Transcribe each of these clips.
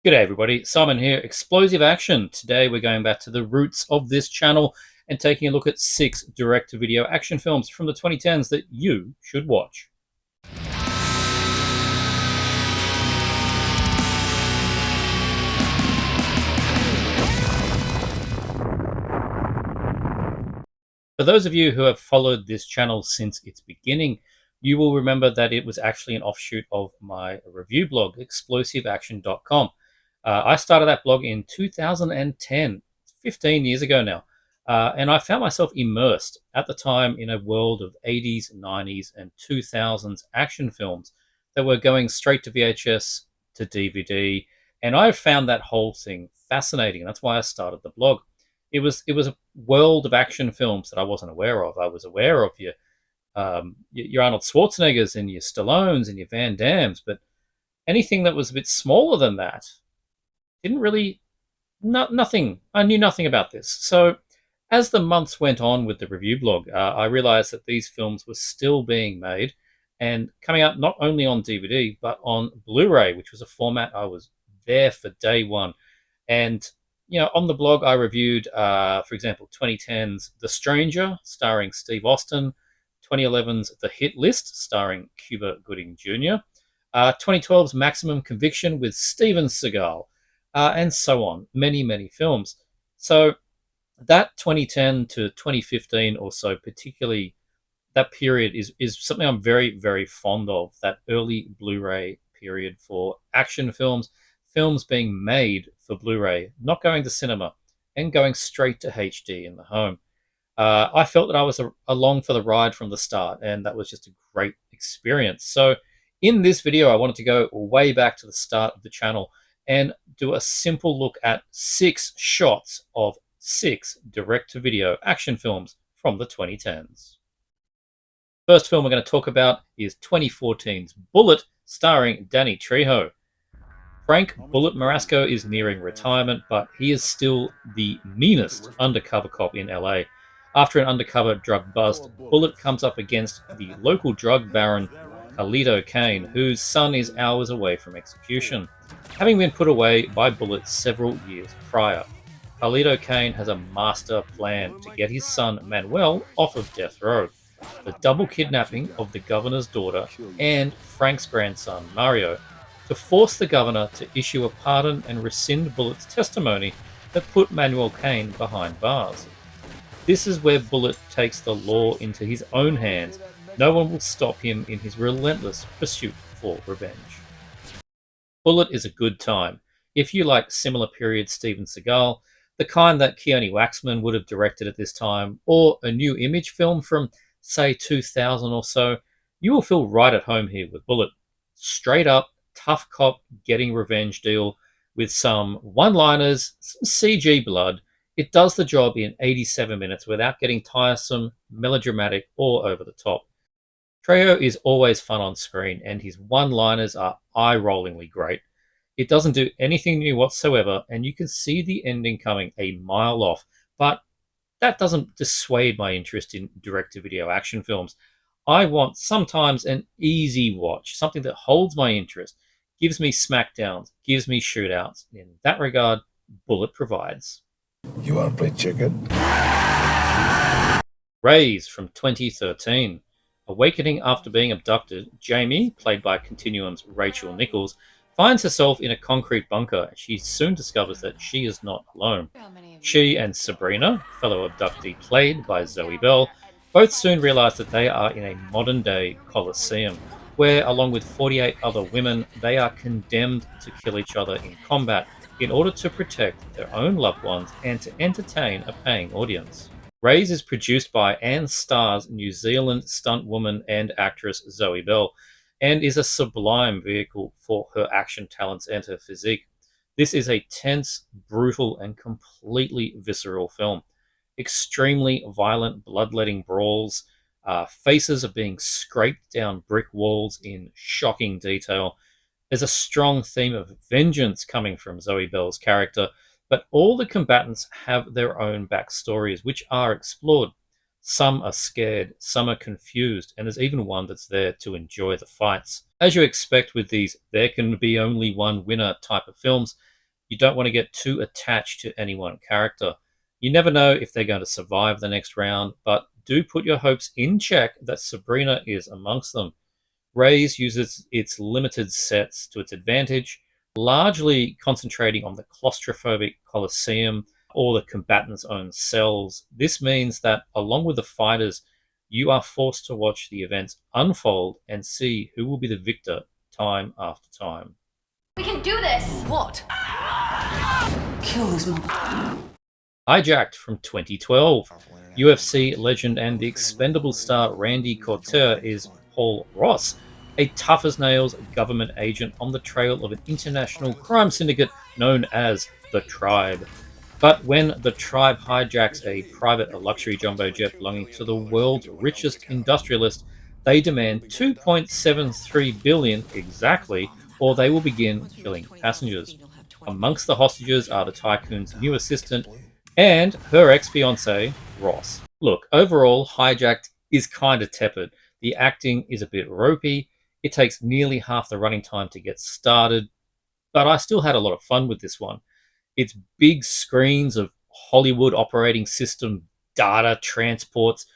G'day everybody, Simon here, Explosive Action. Today we're going back to the roots of this channel and taking a look at 6 direct-to-video action films from the 2010s that you should watch. For those of you who have followed this channel since its beginning, you will remember that it was actually an offshoot of my review blog, explosiveaction.com. I started that blog in 2010, 15 years ago now, and I found myself immersed at the time in a world of 80s, 90s, and 2000s action films that were going straight to VHS, to DVD, and I found that whole thing fascinating. That's why I started the blog. It was a world of action films that I wasn't aware of. I was aware of your Arnold Schwarzeneggers and your Stallones and your Van Dams, but anything that was a bit smaller than that didn't really, nothing. I knew nothing about this. So as the months went on with the review blog, I realized that these films were still being made and coming out not only on DVD but on Blu-ray, which was a format I was there for day one. And on the blog, I reviewed, for example, 2010's The Stranger, starring Steve Austin, 2011's The Hit List, starring Cuba Gooding Jr., 2012's Maximum Conviction with Steven Seagal, and so on. Many, many films. So that 2010 to 2015 or so, particularly that period, is something I'm very, very fond of, that early Blu-ray period for action films, films being made for Blu-ray, not going to cinema, and going straight to HD in the home. I felt that I was along for the ride from the start, and that was just a great experience. So in this video, I wanted to go way back to the start of the channel and do a simple look at 6 shots of 6 direct-to-video action films from the 2010s. First film we're going to talk about is 2014's Bullet, starring Danny Trejo. Frank Bullet Marasco is nearing retirement, but he is still the meanest undercover cop in LA. After an undercover drug bust, Bullet comes up against the local drug baron Carlito Kane, whose son is hours away from execution, having been put away by Bullet several years prior. Carlito Kane has a master plan to get his son Manuel off of death row, the double kidnapping of the governor's daughter and Frank's grandson Mario, to force the governor to issue a pardon and rescind Bullet's testimony that put Manuel Kane behind bars. This is where Bullet takes the law into his own hands. No one will stop him in his relentless pursuit for revenge. Bullet is a good time. If you like similar period Steven Seagal, the kind that Keone Waxman would have directed at this time, or a new Image film from, say, 2000 or so, you will feel right at home here with Bullet. Straight up, tough cop getting revenge deal with some one-liners, some CG blood. It does the job in 87 minutes without getting tiresome, melodramatic, or over the top. Trejo is always fun on screen, and his one-liners are eye-rollingly great. It doesn't do anything new whatsoever, and you can see the ending coming a mile off, but that doesn't dissuade my interest in direct-to-video action films. I want sometimes an easy watch, something that holds my interest, gives me smackdowns, gives me shootouts. In that regard, Bullet provides. You want to play chicken? Raze from 2013. Awakening after being abducted, Jamie, played by Continuum's Rachel Nichols, finds herself in a concrete bunker. She soon discovers that she is not alone. She and Sabrina, fellow abductee played by Zoe Bell, both soon realize that they are in a modern-day Colosseum, where, along with 48 other women, they are condemned to kill each other in combat in order to protect their own loved ones and to entertain a paying audience. Raze is produced by and stars New Zealand stuntwoman and actress Zoe Bell, and is a sublime vehicle for her action talents and her physique. This is a tense, brutal, and completely visceral film. Extremely violent, bloodletting brawls, faces are being scraped down brick walls in shocking detail. There's a strong theme of vengeance coming from Zoe Bell's character, but all the combatants have their own backstories, which are explored. Some are scared, some are confused, and there's even one that's there to enjoy the fights. As you expect with these there can be only one winner type of films, You don't want to get too attached to any one character. You never know if they're going to survive the next round, but do put your hopes in check that Sabrina is amongst them. Raze uses its limited sets to its advantage, largely concentrating on the claustrophobic Colosseum or the combatants' own cells. This means that, along with the fighters, you are forced to watch the events unfold and see who will be the victor time after time. We can do this! What? Kill this mother. Hijacked from 2012. UFC legend and the expendable star Randy Couture is Paul Ross, a tough as nails government agent on the trail of an international crime syndicate known as the Tribe. But when the Tribe hijacks a private luxury jumbo jet belonging to the world's richest industrialist, they demand $2.73 billion exactly, or they will begin killing passengers. Amongst the hostages are the tycoon's new assistant and her ex-fiancé, Ross. Look, overall, Hijacked is kind of tepid. The acting is a bit ropey. It takes nearly half the running time to get started, but I still had a lot of fun with this one. Its big screens of Hollywood operating system data transports,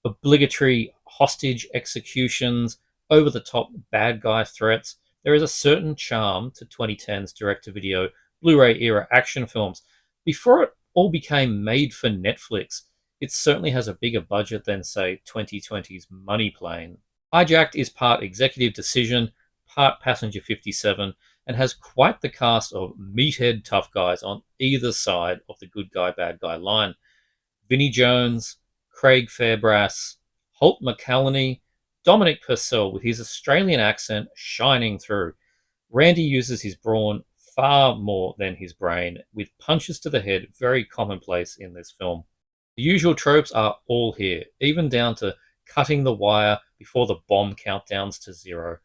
obligatory hostage executions, over-the-top bad guy threats. There is a certain charm to 2010's direct-to-video Blu-ray era action films. Before it all became made for Netflix, it certainly has a bigger budget than, say, 2020's Money Plane. Hijacked is part executive decision, part Passenger 57, and has quite the cast of meathead tough guys on either side of the good guy, bad guy line. Vinnie Jones, Craig Fairbrass, Holt McCallany, Dominic Purcell with his Australian accent shining through. Randy uses his brawn far more than his brain, with punches to the head very commonplace in this film. The usual tropes are all here, even down to cutting the wire before the bomb countdowns to zero.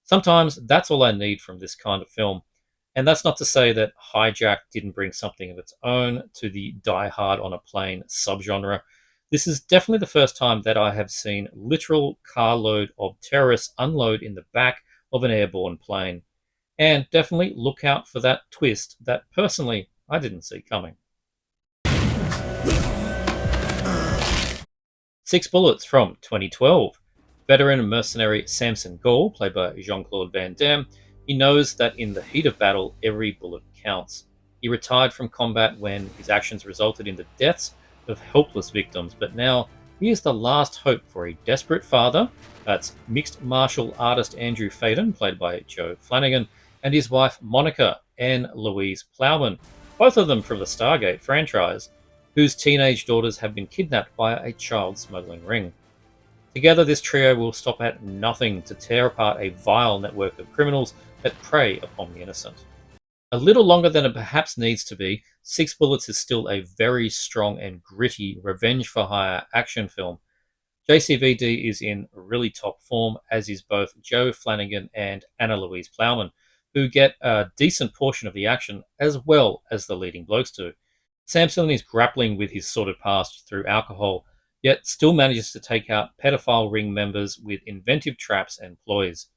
Sometimes that's all I need from this kind of film. And that's not to say that Hijack didn't bring something of its own to the Die Hard on a Plane subgenre. This is definitely the first time that I have seen literal carload of terrorists unload in the back of an airborne plane. And definitely look out for that twist that personally I didn't see coming. Six Bullets from 2012. Veteran mercenary Samson Gall, played by Jean-Claude Van Damme, he knows that in the heat of battle, every bullet counts. He retired from combat when his actions resulted in the deaths of helpless victims, but now he is the last hope for a desperate father, that's mixed martial artist Andrew Faden, played by Joe Flanagan, and his wife Monica Ann Louise Plowman, both of them from the Stargate franchise, whose teenage daughters have been kidnapped by a child smuggling ring. Together, this trio will stop at nothing to tear apart a vile network of criminals that prey upon the innocent. A little longer than it perhaps needs to be, Six Bullets is still a very strong and gritty revenge-for-hire action film. JCVD is in really top form, as is both Joe Flanagan and Anna Louise Plowman, who get a decent portion of the action as well as the leading blokes do. Samson is grappling with his sordid past through alcohol, yet still manages to take out pedophile ring members with inventive traps and ploys.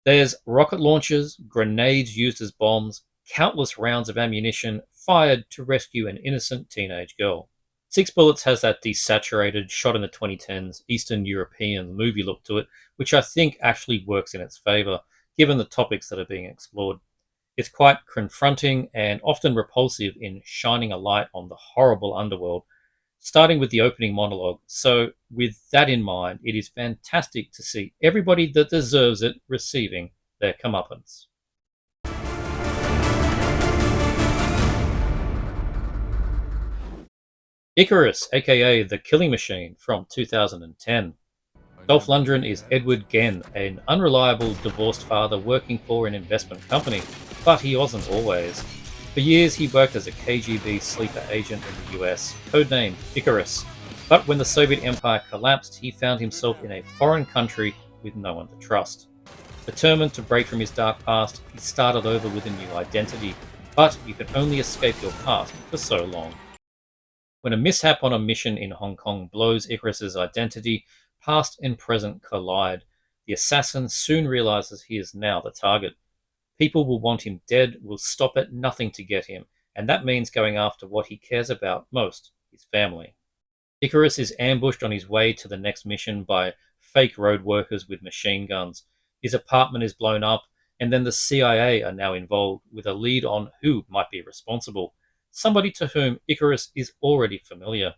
There's rocket launchers, grenades used as bombs, countless rounds of ammunition fired to rescue an innocent teenage girl. Six Bullets has that desaturated, shot in the 2010s Eastern European movie look to it, which I think actually works in its favour, given the topics that are being explored. It's quite confronting and often repulsive in shining a light on the horrible underworld, starting with the opening monologue. So, with that in mind, it is fantastic to see everybody that deserves it receiving their comeuppance. Icarus, aka The Killing Machine, from 2010. Dolph Lundgren is Edward Genn, an unreliable divorced father working for an investment company, but he wasn't always. For years, he worked as a KGB sleeper agent in the US, codenamed Icarus. But when the Soviet Empire collapsed, he found himself in a foreign country with no one to trust. Determined to break from his dark past, he started over with a new identity, but you can only escape your past for so long. When a mishap on a mission in Hong Kong blows Icarus's identity, past and present collide. The assassin soon realizes he is now the target. People will want him dead, will stop at nothing to get him, and that means going after what he cares about most, his family. Icarus is ambushed on his way to the next mission by fake road workers with machine guns. His apartment is blown up, and then the CIA are now involved with a lead on who might be responsible, somebody to whom Icarus is already familiar.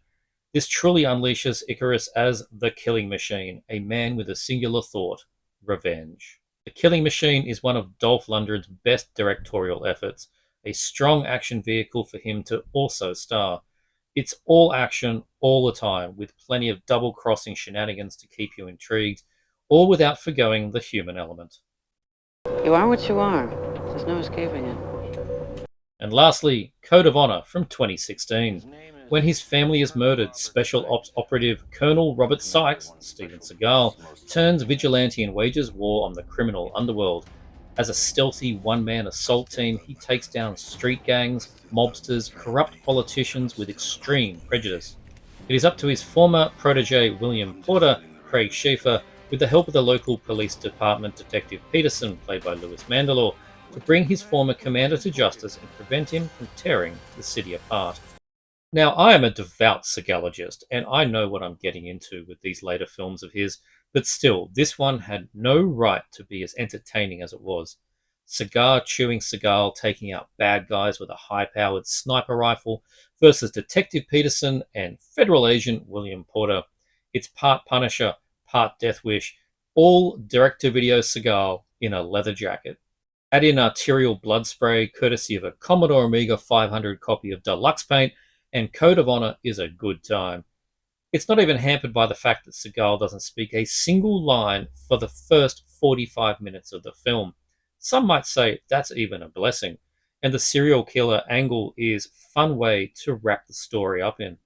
This truly unleashes Icarus as the killing machine, a man with a singular thought: revenge. The Killing Machine is one of Dolph Lundgren's best directorial efforts, a strong action vehicle for him to also star. It's all action all the time, with plenty of double-crossing shenanigans to keep you intrigued, all without forgoing the human element. You are what you are. There's no escaping it. And lastly, Code of Honor from 2016. When his family is murdered, Special Ops operative Colonel Robert Sykes, Steven Seagal, turns vigilante and wages war on the criminal underworld. As a stealthy one-man assault team, he takes down street gangs, mobsters, corrupt politicians with extreme prejudice. It is up to his former protege William Porter, Craig Schaefer, with the help of the local police department Detective Peterson, played by Louis Mandylor, to bring his former commander to justice and prevent him from tearing the city apart. Now, I am a devout Seagalologist, and I know what I'm getting into with these later films of his, but still, this one had no right to be as entertaining as it was. Cigar-chewing Seagal taking out bad guys with a high-powered sniper rifle versus Detective Peterson and federal agent William Porter. It's part Punisher, part Death Wish, all direct-to-video Seagal in a leather jacket. Add in arterial blood spray courtesy of a Commodore Amiga 500 copy of Deluxe Paint, and Code of Honor is a good time. It's not even hampered by the fact that Seagal doesn't speak a single line for the first 45 minutes of the film. Some might say that's even a blessing, and the serial killer angle is a fun way to wrap the story up in.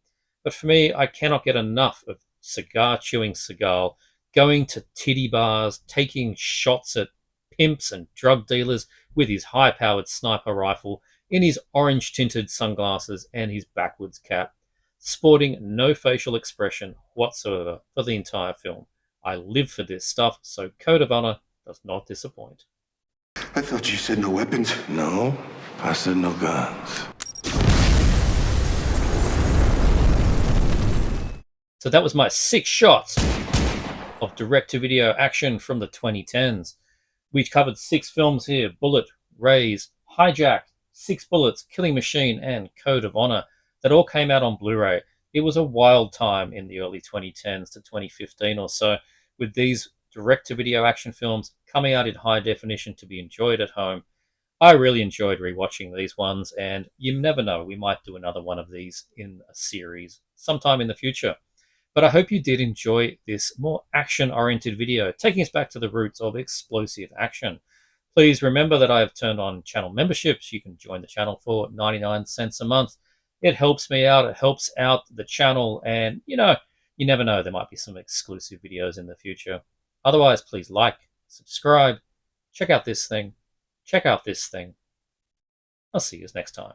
But for me, I cannot get enough of cigar-chewing Seagal going to titty bars, taking shots at pimps and drug dealers with his high-powered sniper rifle, in his orange-tinted sunglasses and his backwards cap, sporting no facial expression whatsoever for the entire film. I live for this stuff, so Code of Honor does not disappoint. I thought you said no weapons. No, I said no guns. So that was my 6 shots of direct-to-video action from the 2010s. We covered 6 films here: Bullet, Raze, Hijacked, 6 Bullets, Killing Machine, and Code of Honor, that all came out on Blu-ray. It was a wild time in the early 2010s to 2015 or so, with these direct-to-video action films coming out in high definition to be enjoyed at home. I really enjoyed rewatching these ones, and you never know, we might do another one of these in a series sometime in the future. But I hope you did enjoy this more action-oriented video, taking us back to the roots of explosive action. Please remember that I have turned on channel memberships. You can join the channel for 99 cents a month. It helps me out. It helps out the channel. And, you never know. There might be some exclusive videos in the future. Otherwise, please like, subscribe, check out this thing, check out this thing. I'll see you next time.